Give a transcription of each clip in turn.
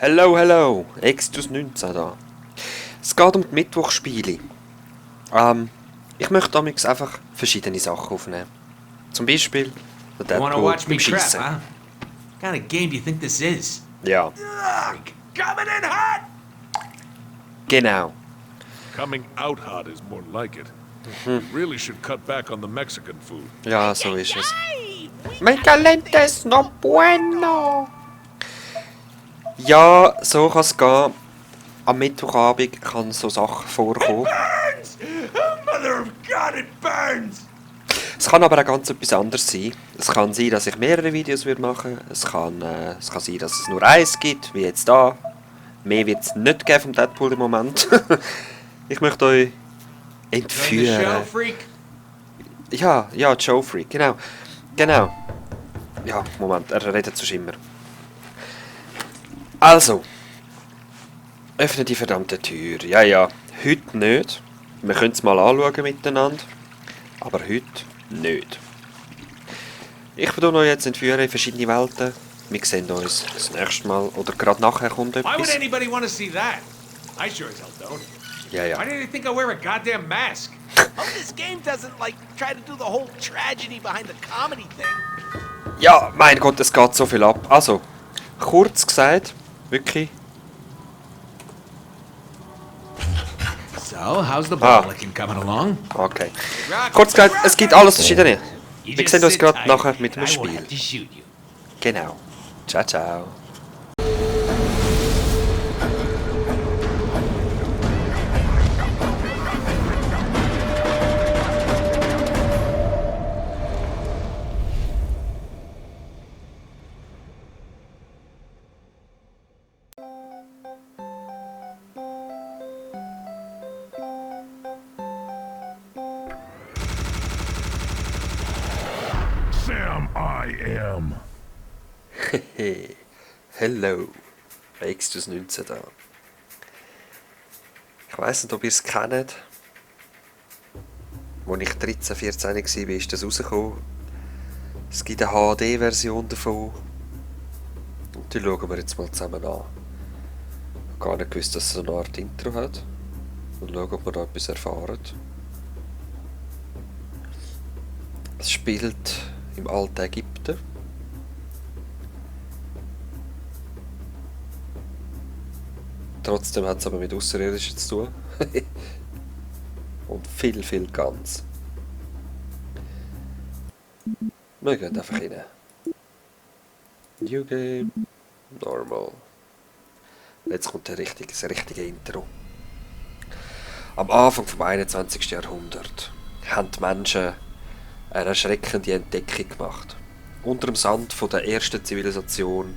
Hello, hello, Extus 19 da. Es geht um die Mittwochsspiele. Ich möchte damals einfach verschiedene Sachen aufnehmen. Zum Beispiel der You wanna Deadpool watch me beim crap, Schiessen. huh? What kind of game do you think this is? Ja, Coming in hot! genau. Coming out hot is more like it. We really should cut back on the Mexican food. Ja, so ist es. Mein Talent ist no bueno. Ja, so kann es gehen. Am Mittwochabend kann so Sachen vorkommen. Burns! Mother of God, it burns! Es kann aber auch ganz etwas anderes sein. Es kann sein, dass ich mehrere Videos machen würde. Es kann sein, dass es nur eins gibt, wie jetzt da. Mehr wird es nicht geben vom Deadpool im Moment. Ich möchte euch Join the show, entführen. freak? Ja, Joe Freak, genau. Genau. Ja, Moment, er redet sonst immer. Also. Öffne die verdammte Tür. Ja, heute nicht. Wir können es mal anschauen miteinander. Aber heute nicht. Ich werde euch jetzt entführen in verschiedene Welten. Wir sehen uns das nächste Mal oder gerade nachher kommt Why would etwas. anybody want to see that? I sure as hell don't. Ja. Why do they think I wear a goddamn mask? Oh, this game doesn't, like, try to do the whole tragedy behind the comedy thing. Ja, mein Gott, es geht so viel ab. Also, kurz gesagt, wirklich. So, how's the ball Ah. licking coming along? Okay. Kurz gesagt, es gibt alles verschiedene. Wir sehen uns gerade nachher mit dem I won't Spiel. have to shoot you. Genau. Ciao, ciao. Sam, I am. Hey, hello. Extus 19 da. Ich weiss nicht, ob ihr es kennt. Als ich 13, 14 war, ist das rausgekommen. Es gibt eine HD-Version davon. Und die schauen wir jetzt mal zusammen an. Ich habe gar nicht gewusst, dass es eine Art Intro hat. Und schauen, ob wir da etwas erfahren. Es spielt im alten Ägypten. Trotzdem hat es aber mit Außerirdischen zu tun. Und viel ganz. Wir gehen einfach rein. New Game. Normal. Jetzt kommt das richtige Intro. Am Anfang vom 21. Jahrhundert haben die Menschen eine erschreckende Entdeckung gemacht. Unter dem Sand von der ersten Zivilisation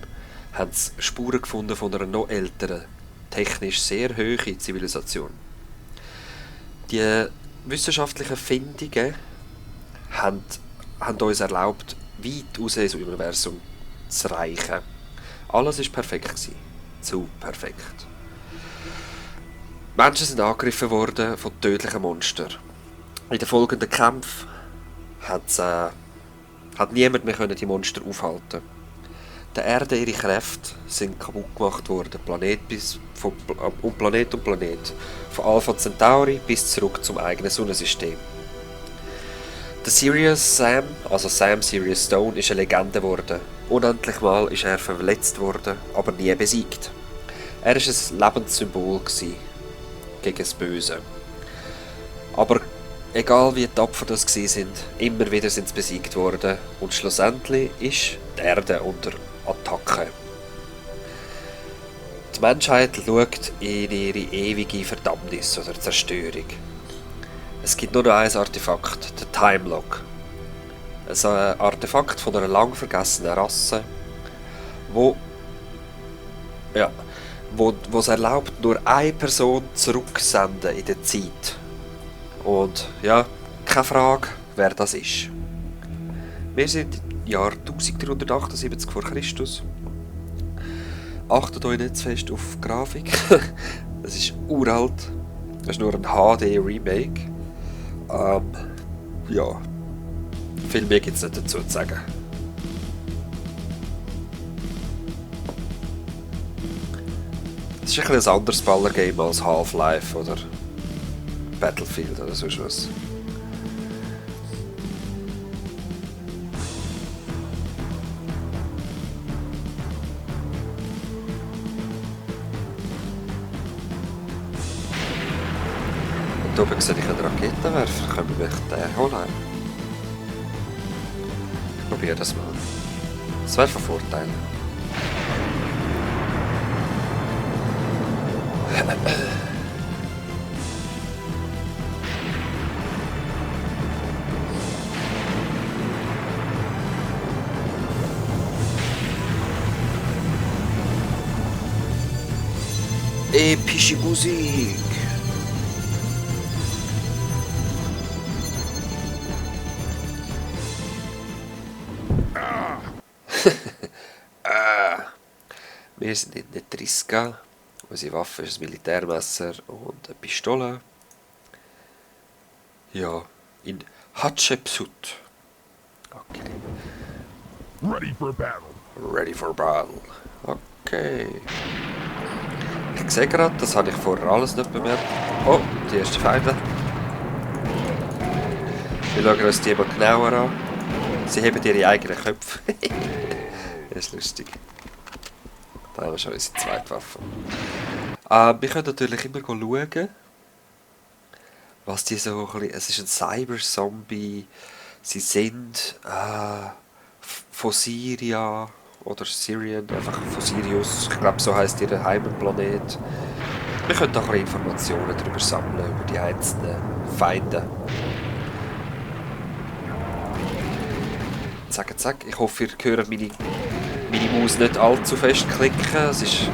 haben sie Spuren gefunden von einer noch älteren, technisch sehr hohen Zivilisation. Die wissenschaftlichen Findungen haben uns erlaubt, weit raus ins Universum zu reichen. Alles war perfekt gewesen. Zu perfekt. Die Menschen sind angegriffen worden von tödlichen Monstern. In den folgenden Kämpfen hat niemand mehr die Monster aufhalten. Der Erde ihre Kräfte sind kaputt gemacht worden, Planet um Planet. Von Alpha Centauri bis zurück zum eigenen Sonnensystem. Der Sirius Sam, also Sam Sirius Stone, ist eine Legende geworden. Unendlich Mal ist er verletzt worden, aber nie besiegt. Er war ein Lebenssymbol gegen das Böse. Aber egal wie tapfer das sind, immer wieder sind sie besiegt worden und schlussendlich ist die Erde unter Attacke. Die Menschheit schaut in ihre ewige Verdammnis oder Zerstörung. Es gibt nur noch ein Artefakt, der Time Lock. Ein Artefakt von einer lang vergessenen Rasse, wo es erlaubt, nur eine Person zurücksenden in der Zeit. Und ja, keine Frage, wer das ist. Wir sind im Jahr 1378 vor Christus. Achtet euch nicht zu fest auf die Grafik. Das ist uralt. Das ist nur ein HD-Remake. Ja. Viel mehr gibt es nicht dazu zu sagen. Es ist ein bisschen ein anderes Ballergame als Half-Life oder Battlefield oder sonst was. Und oben sehe ich einen Raketenwerfer. Können wir den holen? Ich probiere das mal. Das wäre von Vorteil. Epische Musik! Wir sind in der Triska. Unsere Waffe ist ein Militärmesser und eine Pistole. Ja, in Hatschepsut. Okay. Ready for battle. Ready for battle. Okay. Ich sehe gerade, das habe ich vorher alles nicht bemerkt. Oh, die ersten Feinde. Wir schauen uns die mal genauer an. Sie haben ihre eigenen Köpfe. Das ist lustig. Da haben wir schon unsere zweite Waffe. Wir können natürlich immer schauen, was die so ein bisschen... Es ist ein Cyber-Zombie. Sie sind von Syria oder Syrien, einfach von Sirius. Ich glaube, so heisst ihr Heimatplanet. Wir können auch Informationen darüber sammeln, über die einzelnen Feinde. Zack, zack. Ich hoffe, ihr hört meine Maus nicht allzu fest klicken. Es ist ein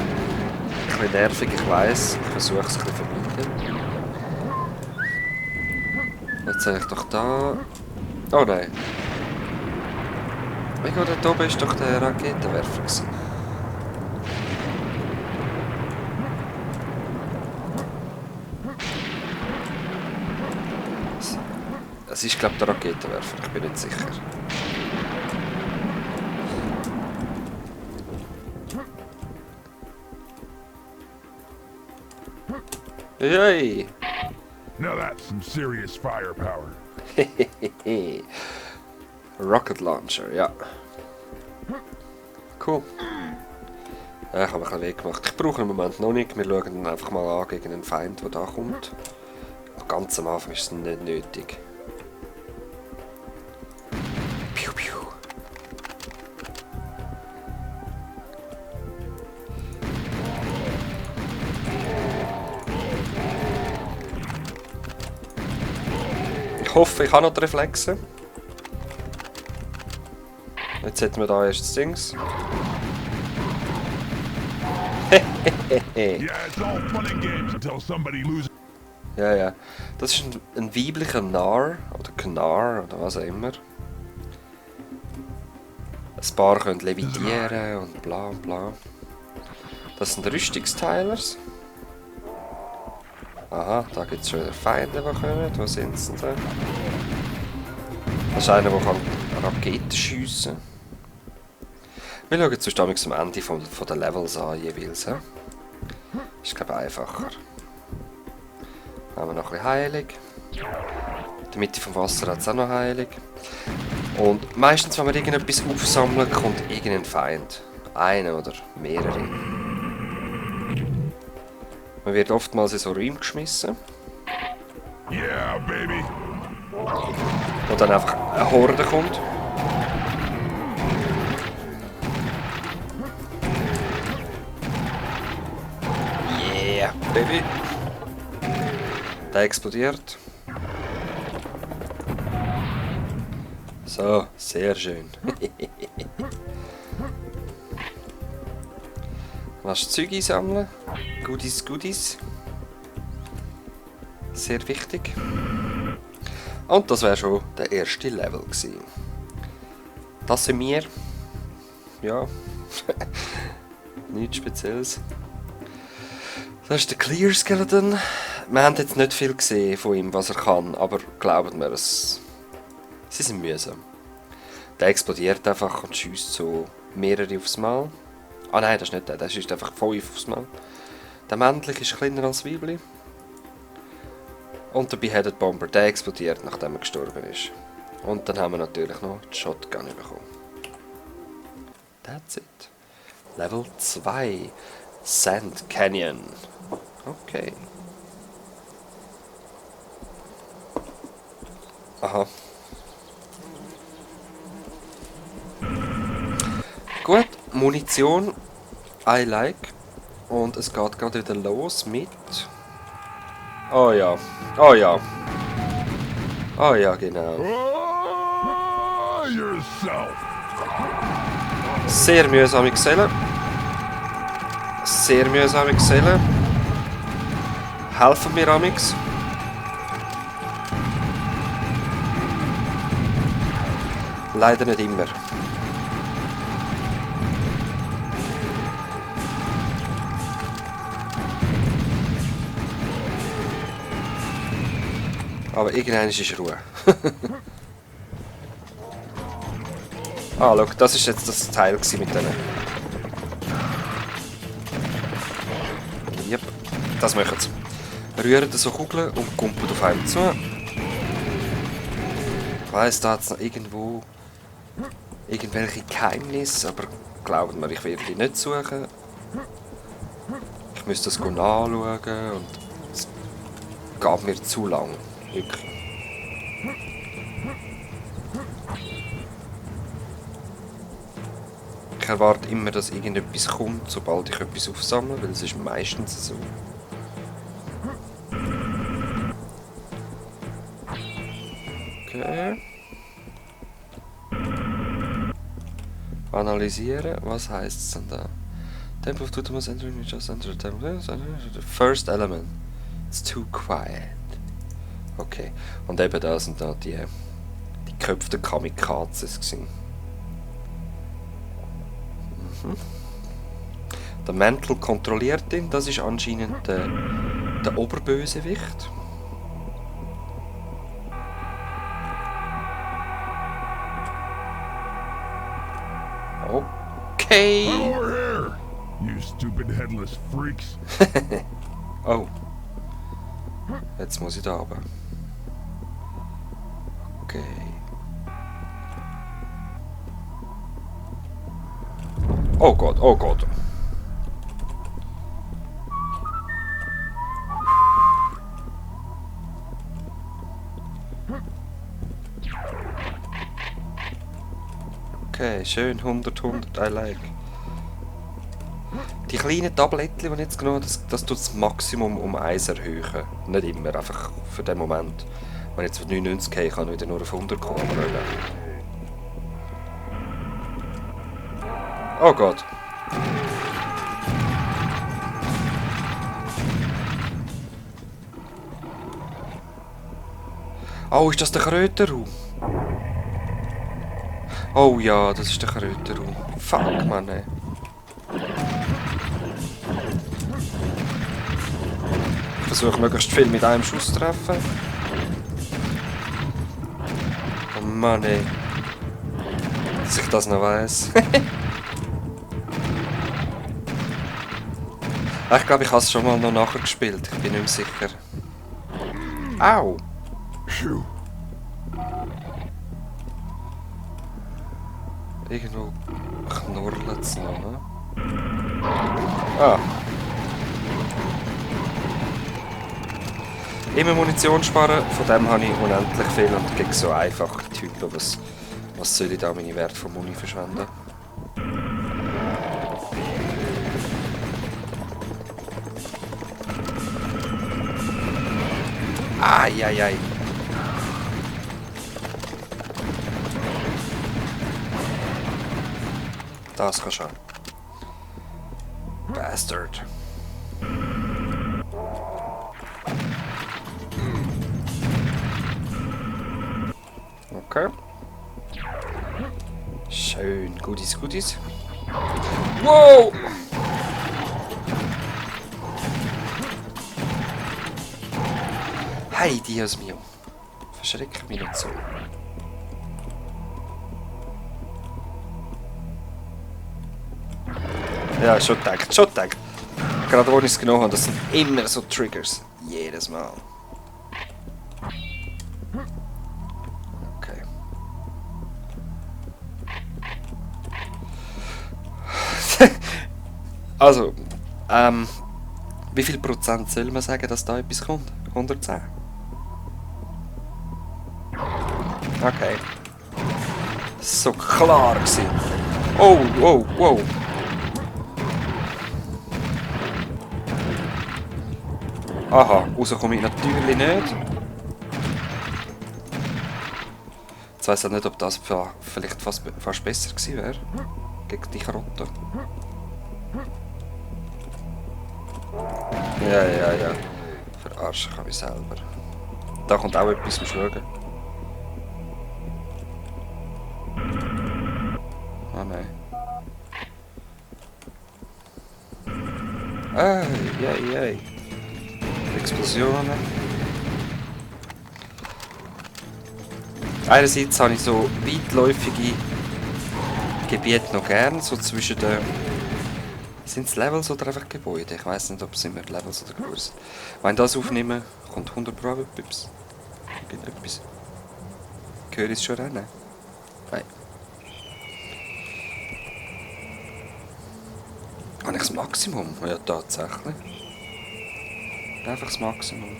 bisschen nervig, ich weiss. Ich versuche es ein bisschen vermeiden. Jetzt sehe ich doch da... Oh nein. Irgendwo dort oben war doch der Raketenwerfer gewesen. Es ist, glaube ich, der Raketenwerfer. Ich bin nicht sicher. Yay! Now that's some serious firepower. Rocket Launcher, ja. Cool. Ja, ich habe ein bisschen Weg gemacht. Ich brauche ihn im Moment noch nicht. Wir schauen ihn einfach mal an gegen einen Feind, der da kommt. Ganz am Anfang ist es nicht nötig. Piu, piu. Ich hoffe, ich habe noch die Reflexe. Jetzt hätten wir da erst das Dings. Yeah, it's all fun and games until somebody loses. Ja, ja. Das ist ein weiblicher Narr oder Knar oder was auch immer. Ein paar können levitieren und bla bla. Das sind Rüstungsteilers. Aha, da gibt es schon wieder Feinde, die kommen. Wo sind sie denn? Das ist einer, der kann Raketen schiessen. Wir schauen sonst am Ende von den Levels an jeweils. Ist, glaube ich, einfacher. Dann haben wir noch ein bisschen Heilig. In der Mitte vom Wasser hat es auch noch Heilig. Und meistens, wenn wir irgendetwas aufsammeln, kommt irgendein Feind. Einer oder mehrere. Man wird oftmals in so Räume geschmissen. Yeah, baby. Wo dann einfach eine Horde kommt. Yeah, baby. Der explodiert. So, sehr schön. Lass Zeug einsammeln. Goodies, Goodies. Sehr wichtig. Und das wäre schon der erste Level gewesen. Das sind wir. Ja. Nichts Spezielles. Das ist der Clear Skeleton. Wir haben jetzt nicht viel gesehen von ihm, was er kann, aber glaubt mir, sie sind mühsam. Der explodiert einfach und schießt so mehrere aufs Mal. Ah nein, das ist nicht der, der schießt einfach 5 aufs Mal. Der Der männliche ist kleiner als das Weibli. Und der Beheaded Bomber, der explodiert, nachdem er gestorben ist. Und dann haben wir natürlich noch die Shotgun bekommen. That's it. Level 2. Sand Canyon. Okay. Aha. Gut, Munition. I like. Und es geht gerade wieder los mit... Oh ja. Oh ja. Oh ja, genau. Oh, yourself. Sehr mühsame Gesellen. Sehr mühsame Gesellen. Helfen mir amix. Leider nicht immer. Aber irgendwann ist Ruhe. Ah, schau, das ist jetzt das Teil mit denen. Yep, das machen sie. Rühren so Kugeln und kumpeln auf einem zu. Ich weiss, da hat es noch irgendwo irgendwelche Geheimnisse, aber glaubt mir, ich werde die nicht suchen. Ich müsste das nachschauen und es geht mir zu lang. Wirklich. Ich erwarte immer, dass irgendetwas kommt, sobald ich etwas aufsammle, weil es ist meistens so. Okay. Analysieren, was heisst es denn da? Temple of Tutamas entering, just enter the temple. The first element. It's too quiet. Okay. Und eben da sind da die geköpften Kamikazes gewesen. Der Mantel kontrolliert ihn, das ist anscheinend der Oberbösewicht. Okay. Over here, you stupid headless freaks. Oh. Jetzt muss ich da runter. Okay. Oh Gott, oh Gott. Okay, schön, 100, I like. Die kleinen Tablettchen, die ich jetzt genommen habe, das tut das Maximum um 1 erhöhen. Nicht immer, einfach für den Moment. Wenn ich jetzt auf 99 gehe, kann ich wieder nur auf 100 kommen. Oh Gott. Oh, ist das der Krötenraum? Oh ja, das ist der Krötenraum. Fuck, Mann, ey. Ich versuche möglichst viel mit einem Schuss zu treffen. Oh Mann, ey. Dass ich das noch weiss. Ich glaube, ich habe es schon mal noch nachher gespielt. Ich bin nicht mehr sicher. Au! Phew. Irgendwo knurrt es noch, ne? Ah. Immer Munition sparen, von dem habe ich unendlich viel und gegen so einfache Typen. Was soll ich da meine Werte von Muni verschwenden? Eieiei. Das kann schon. Bastard. Okay. Schön. Goodies, Goodies. Wow! Hey, Dios mio. Verschreck mich nicht so. Ja, schon gedacht, schon gedacht. gerade wo ich es genommen habe, das sind immer so Triggers. Jedes Mal. Okay. Also, wie viel Prozent soll man sagen, dass da etwas kommt? 110? Okay. So klar gewesen. Oh, wow, wow. Aha, rauskomme ich natürlich nicht. Jetzt weiss ich nicht, ob das vielleicht fast besser gewesen wäre. Gegen die Karotte. Ja. Verarschen kann ich selber. Da kommt auch etwas zum Schauen. Ah nein. Ei. Explosionen. Einerseits habe ich so weitläufige Gebiete noch gern, so zwischen den... Sind es Levels oder einfach Gebäude? Ich weiß nicht, ob es immer Levels oder Gebäude sind. Wenn ich das aufnehme, kommt 100 Pro Pips. Gibt etwas. Höre ich es schon rennen? Nein. Habe ich das Maximum? Ja, tatsächlich. Einfach das Maximum.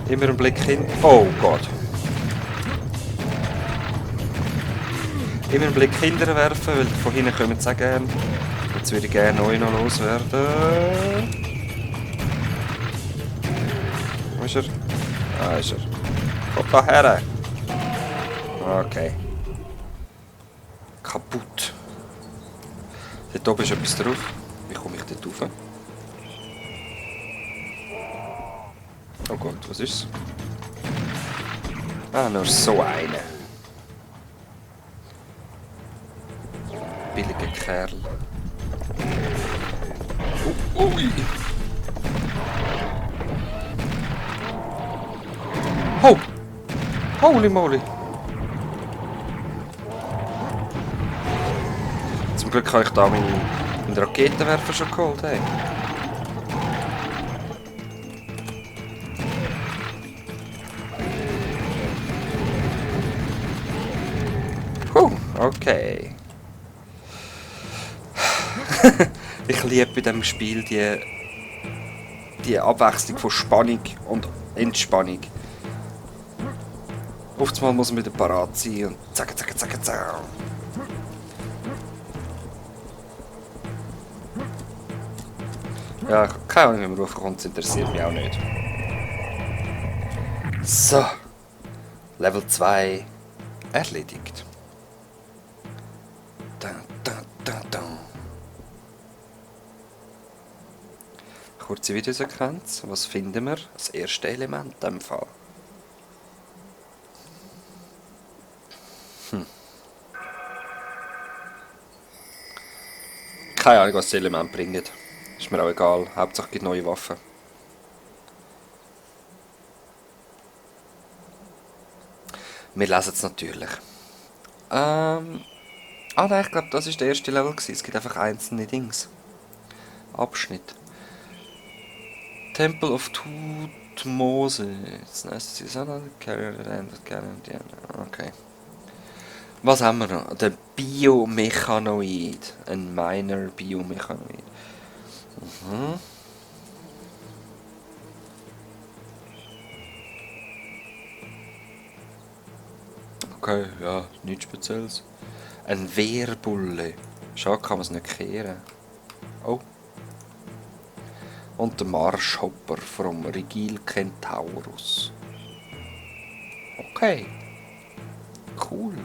Immer einen Blick hin. Oh Gott. Immer einen Blick hinterher werfen, weil von hinten kommen sie auch gerne. Jetzt würde ich gerne neu noch loswerden. Wo ist er? Ah, ist er. Kommt da her. Okay. Kaputt. Dort oben ist etwas drauf. Wie komme ich dort rauf? Oh Gott, was ist's? Ah, nur so eine. Billiger Kerl. Ui. Oh! Holy moly! Zum Glück habe ich da meinen Raketenwerfer schon geholt. Hey. Okay. Ich liebe bei diesem Spiel die Abwechslung von Spannung und Entspannung. Oftmals muss man wieder parat sein und zack. Ja, keine Ahnung, wie man raufkommt, das interessiert mich auch nicht. So. Level 2 erledigt. Kurze Videosequenz. Was finden wir? Das erste Element in dem Fall. Keine Ahnung, was das Element bringt. Ist mir auch egal. Hauptsache es gibt neue Waffen. Wir lesen es natürlich. Nein, ich glaube, das war der erste Level gewesen. Es gibt einfach einzelne Dings. Abschnitt. Temple of Tutmosis. Okay. Was haben wir noch? Der Biomechanoid. Ein Minor Biomechanoid. Okay, ja, nichts Spezielles. Ein Wehrbulle. Schade, kann man es nicht kehren. Oh. Und der Marschhopper vom Rigil Kentaurus. Okay. Cool.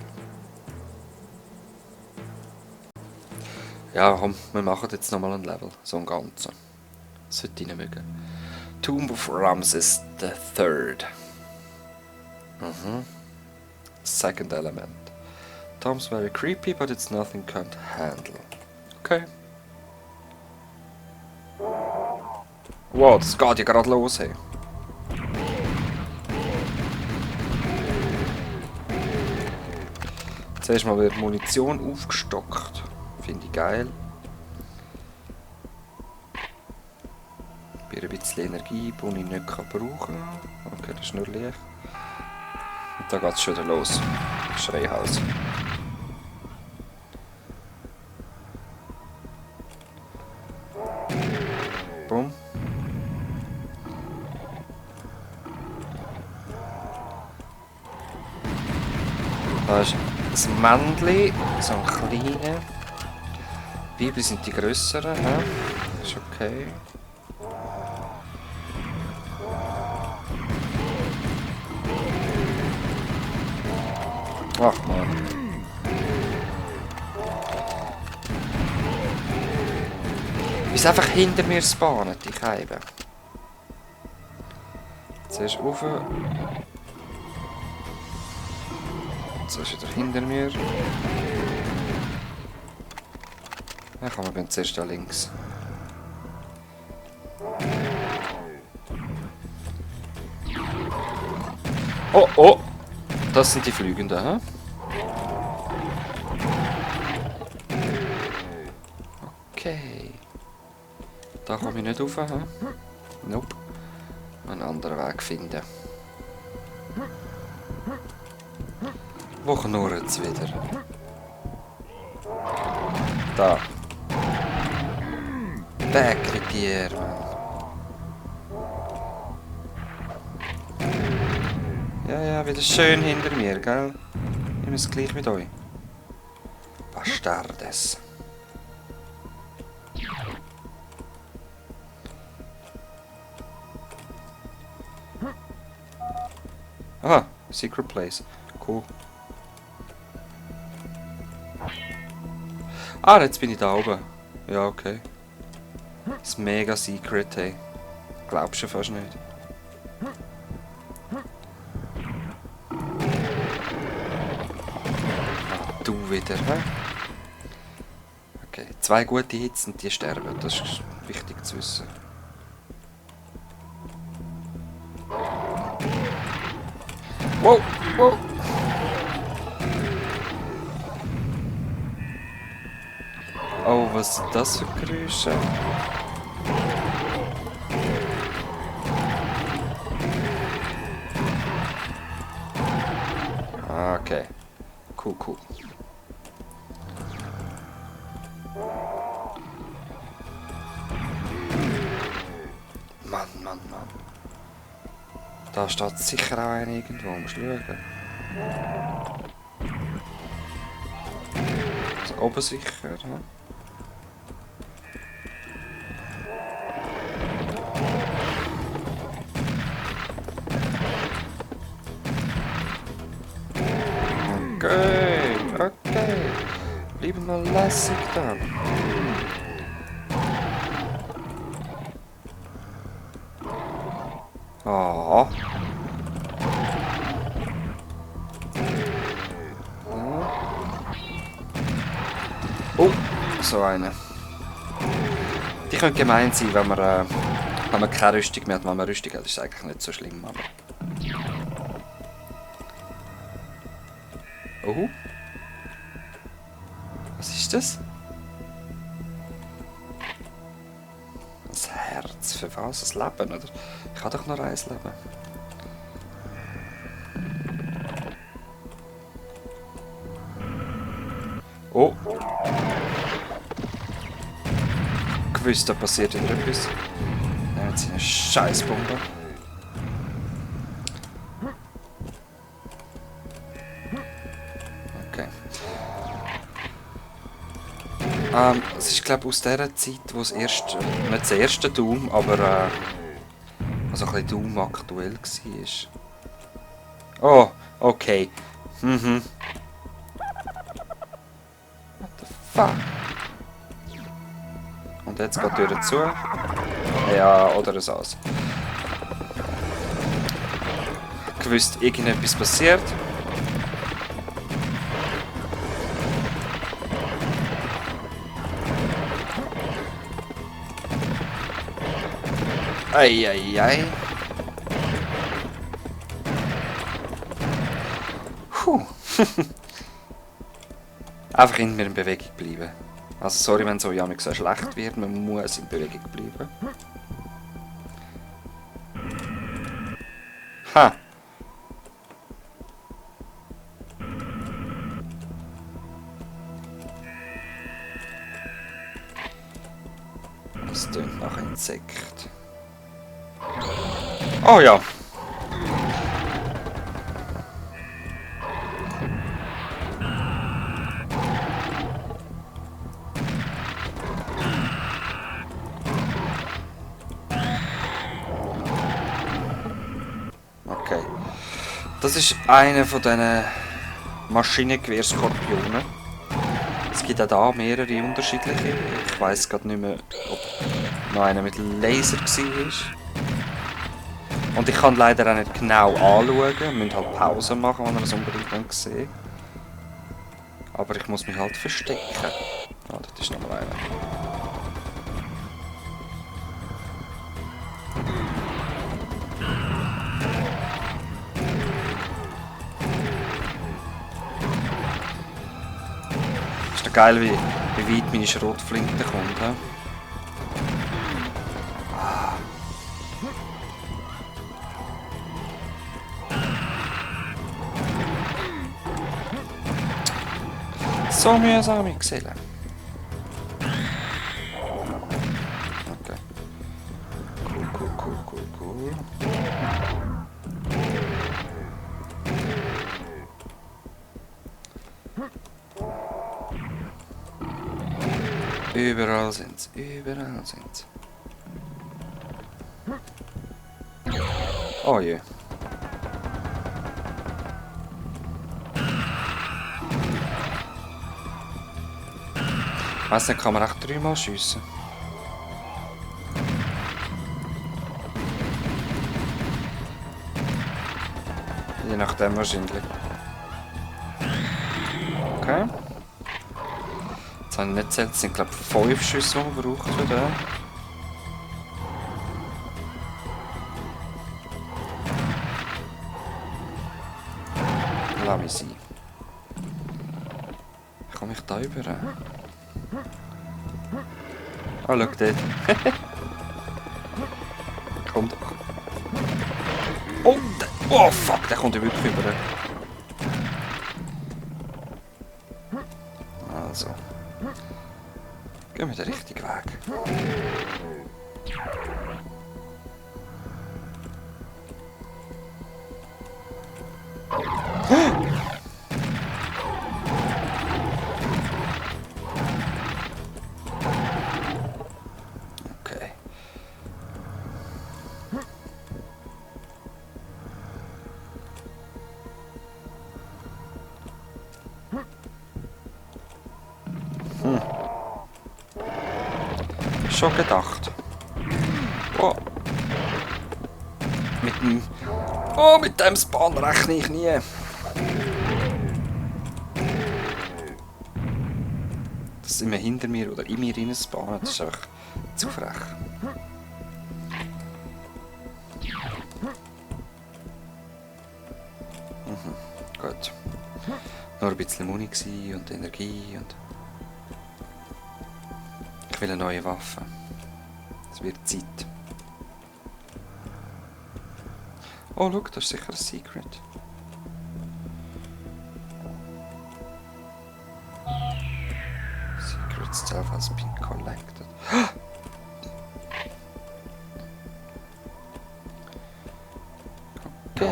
Ja, komm, wir machen jetzt nochmal ein Level. So ein Ganzen. Sollte ich nicht mögen. Tomb of Ramses III. Second element. Tomb's very creepy, but it's nothing can't handle. Okay. Wow, das geht ja gerade los, hey. Zuerst mal wird Munition aufgestockt. Finde ich geil. Ein bisschen Energie, die ich nicht brauchen kann. Okay, das ist nur Licht. Und da geht es schon wieder los. Schreihaus. Bumm. Da ist ein Männchen, so ein kleiner. Bibel sind die grösseren, hä? Ist okay. Ach man. Wie es einfach hinter mir spawnen, die Scheiben. Zuerst rauf. Jetzt ist wieder hinter mir. Ja, komm, wir gehen zuerst da links. Oh, oh! Das sind die Flügenden, hä? Okay. Da komme ich nicht rauf, hä? Nope. Einen anderen Weg finden. Wo knurrt es wieder? Da. Back Pierre, Mann. Ja, ja, wieder schön hinter mir, gell? Ich muss gleich mit euch. Bastardes. Aha, Secret Place. Cool. Ah, jetzt bin ich da oben. Ja, okay. Das ist mega secret, hey. Glaubst du fast nicht. Du wieder, hä? Okay, 2 gute Hits und die sterben. Das ist wichtig zu wissen. Wow, wow. Oh, was sind das für Geräusche? Okay. Cool, cool. Mann, Mann, Mann. Da steht sicher auch einer irgendwo. Musst schauen. Also oben sicher, ne? Okay, okay. Bleiben wir lässig da. Oh. Oh, so eine. Die können gemein sein, wenn man keine Rüstung mehr hat. Wenn man Rüstung hat, ist es eigentlich nicht so schlimm. Aber... Oh. Was ist das? Das Herz. Für was? Das Leben, oder? Ich habe doch noch ein Leben. Oh. Gewusst, da passiert wieder etwas. Ja, jetzt eine Scheißbombe. Okay. Es ist, glaube ich, aus dieser Zeit, wo es erst, nicht das erste Doom, aber also ein bisschen Doom aktuell war. Oh, okay. Mhm. What the fuck? Und jetzt geht die Tür zu. Ja, oder so. Gewusst, irgendetwas passiert. Eieiei. Puh. Einfach immer in Bewegung bleiben. Also sorry, wenn es so ja so schlecht wird, man muss in Bewegung bleiben. Ha! Das tönt nach Insekt. Oh ja! Okay. Das ist einer von diesen Maschinengewehrskorpionen. Es gibt auch da mehrere unterschiedliche. Ich weiß gerade nicht mehr, ob noch einer mit Laser war. Und ich kann leider auch nicht genau anschauen. Wir müssen halt Pause machen, wenn ihr das unbedingt sehen wollt. Aber ich muss mich halt verstecken. Ah, das ist nochmal einer. Ist doch geil, wie weit meine Schrotflinte kommt. He? So mühsam gesehen. Okay. Cool. Überall sind's. Oh je. Ich weiss nicht, kann man echt 3-mal schiessen? Je nachdem wahrscheinlich. Okay. Jetzt habe ich nicht gezählt, es sind glaube ich 5 Schüsse, die gebraucht werden. Lass mich sein. Ich komme mich da über. Oh, schau dort. Komm doch. Oh, oh fuck, der kommt ja wirklich über. Also. Gehen wir den richtigen Weg. Okay. Schon gedacht. Oh. Mit dem Spawn rechne ich nie. Dass sie immer hinter mir oder in mir rein spawnen, das ist einfach zu frech. Gut. Nur ein bisschen Muni und Energie und... Ich will eine neue Waffe. Es wird Zeit. Oh, schau, das ist sicher ein Secret. Secret stuff has been collected. Okay.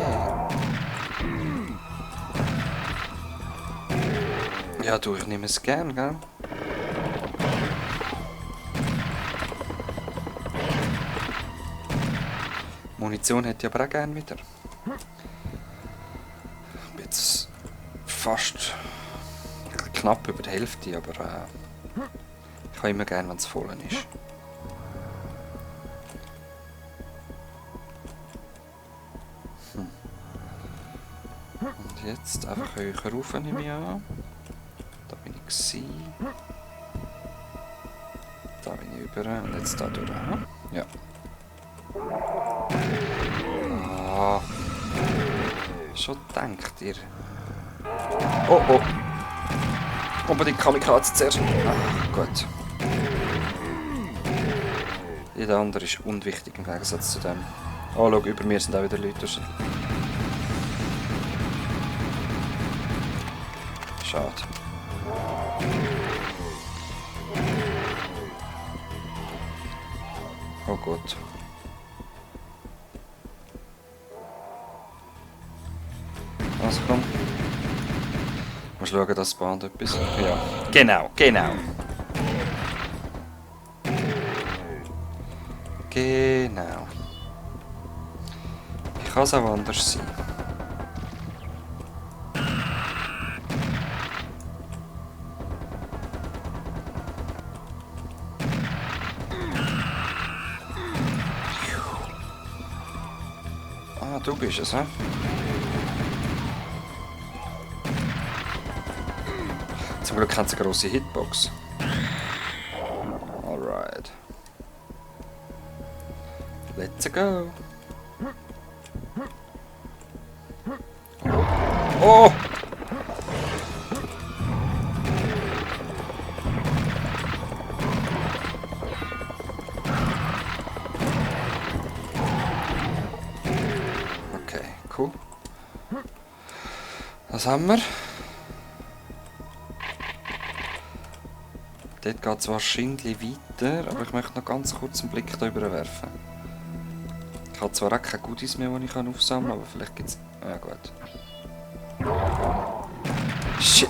Ja, du, ich nehme es gern, gell? Munition hätte ich aber auch gerne wieder. Ich bin jetzt fast knapp über die Hälfte, aber ich habe immer gerne, wenn es voll ist. Und jetzt einfach höher rauf, nehme ich an. Da bin ich gewesen. Da bin ich über und jetzt da durch. Ja. Ah. Schon denkt ihr. Oh oh. Unbedingt Kamikaze zuerst. Ah, gut. Jeder andere ist unwichtig im Gegensatz zu dem. Oh, schau, über mir sind auch wieder Leute. Schade. Oh Gott. Also komm. Mal schauen, dass das Band etwas. Ja. Genau, genau. Genau. Wie kann es auch anders sein? Ah, du bist es, hä? Zum Glück hat es eine grosse Hitbox. Alright. Let's go. Oh! Okay, cool. Was haben wir? Dort geht es wahrscheinlich weiter, aber ich möchte noch ganz kurz einen Blick darüber werfen. Ich habe zwar auch keine Goodies mehr, die ich aufsammeln kann, aber vielleicht gibt es... Ja gut. Shit!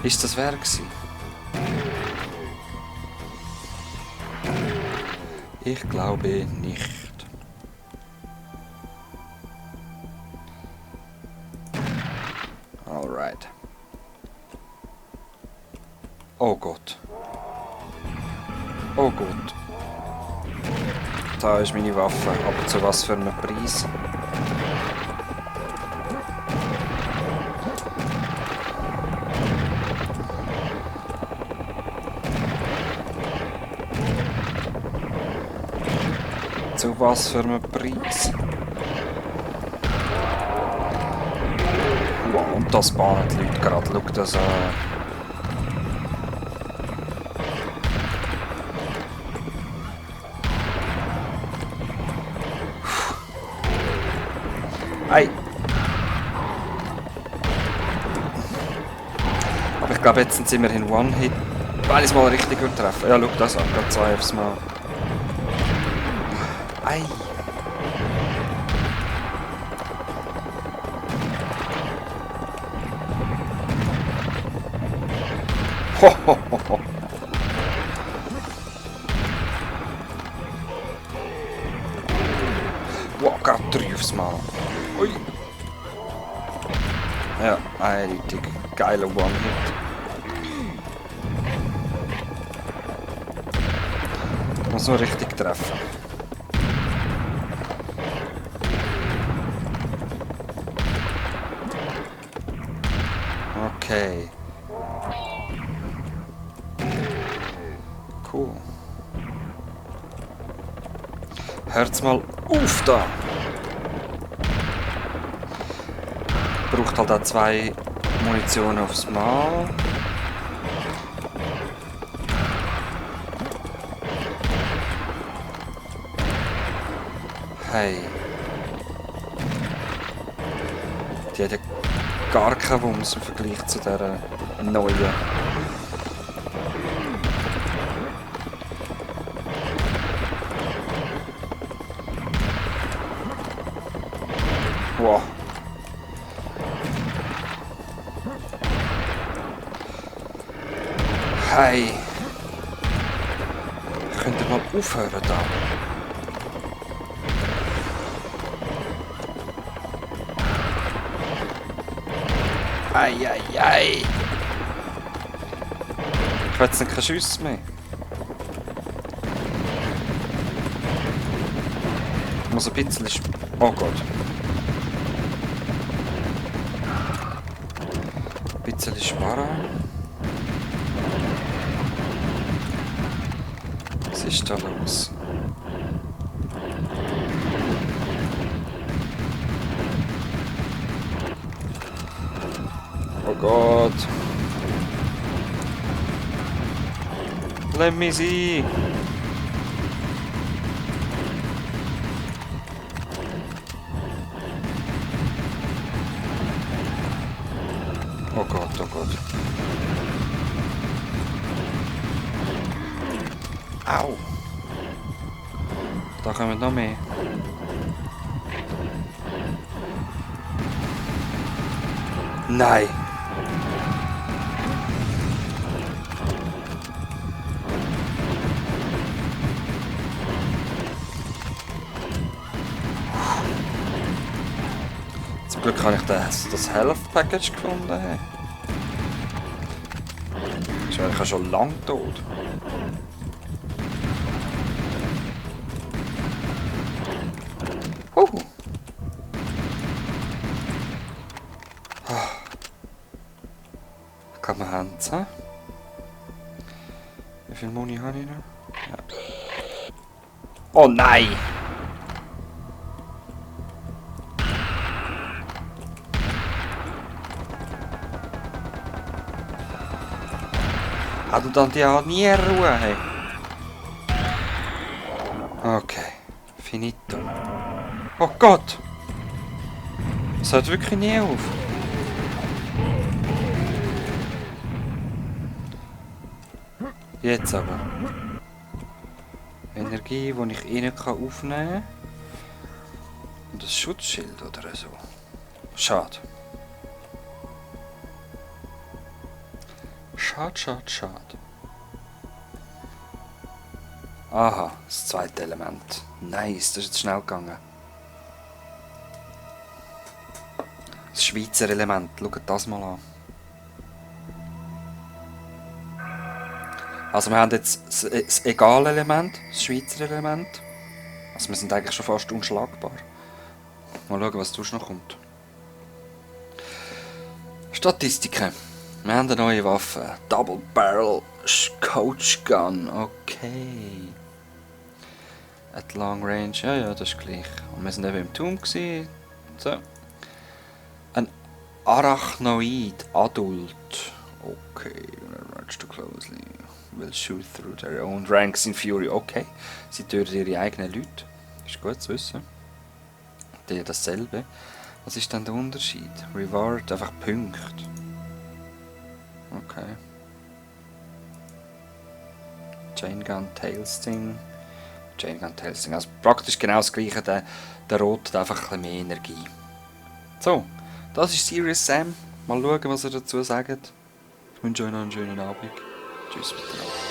Ist das wer gewesen? Ich glaube nicht. Alright. Oh Gott. Oh Gott. Da ist meine Waffe, aber zu was für einem Preis? Zu was für einem Preis? Wow, und das bahnen die Leute gerade. Schau das an. Ei! Aber ich glaube, jetzt sind wir in One-Hit. Weil ich es mal richtig treffen. Ja, schau das an. Gerade 2 aufs Mal. Ei! Ho, ho, ho, ho. Wow, gerade 3 aufs Mal. Ui. Ja, eindeutig. Geiler One-Hit. Muss nur richtig treffen. Okay. Cool. Hört's mal auf da! Braucht halt auch 2 Munition aufs Mal. Hey. Die hat ja gar keinen Wumms im Vergleich zu dieser neuen. Wow. Hey. Könnt ihr mal aufhören da? Eieiei. Ich will jetzt keine Schüsse mehr. Ich muss ein bisschen... Oh Gott. Ein bisschen sparen. Was ist da los? Oh Gott. Let me see. Oh Gott, oh Gott. Au. Da kommen noch mehr. Nein. Zum Glück habe ich das Health Package gefunden. Ich bin schon lang tot. Kann man Hands haben? Wie viel Muni habe ich noch? Ja. Oh nein! Hat du dann die auch nie Ruhe? Hey? Okay, finito. Oh Gott! Es hört wirklich nie auf. Jetzt aber. Energie, die ich innen aufnehmen kann. Und ein Schutzschild oder so. Schade. Schade. Aha, das zweite Element. Nice, das ist jetzt schnell gegangen. Das Schweizer Element, schaut das mal an. Also wir haben jetzt das egale Element, das Schweizer Element. Also wir sind eigentlich schon fast unschlagbar. Mal schauen, was sonst noch kommt. Statistiken. Wir haben eine neue Waffe. Double Barrel Coach Gun. Okay. At long range. Ja, das ist gleich. Und wir sind eben im Turm gewesen. So. Ein Arachnoid Adult. Okay. Too closely. Will shoot through their own ranks in Fury. Okay. Sie töten ihre eigenen Leute. Ist gut zu wissen. Die dasselbe. Was ist denn der Unterschied? Reward, einfach Punkte. Okay. Chain Gun, Tailsting. Chain Gun, Tailsting. Also praktisch genau das gleiche. Der Rot hat einfach ein bisschen mehr Energie. So, das ist Serious Sam. Mal schauen, was er dazu sagt. Ich wünsche euch noch einen schönen Abend. Tschüss miteinander.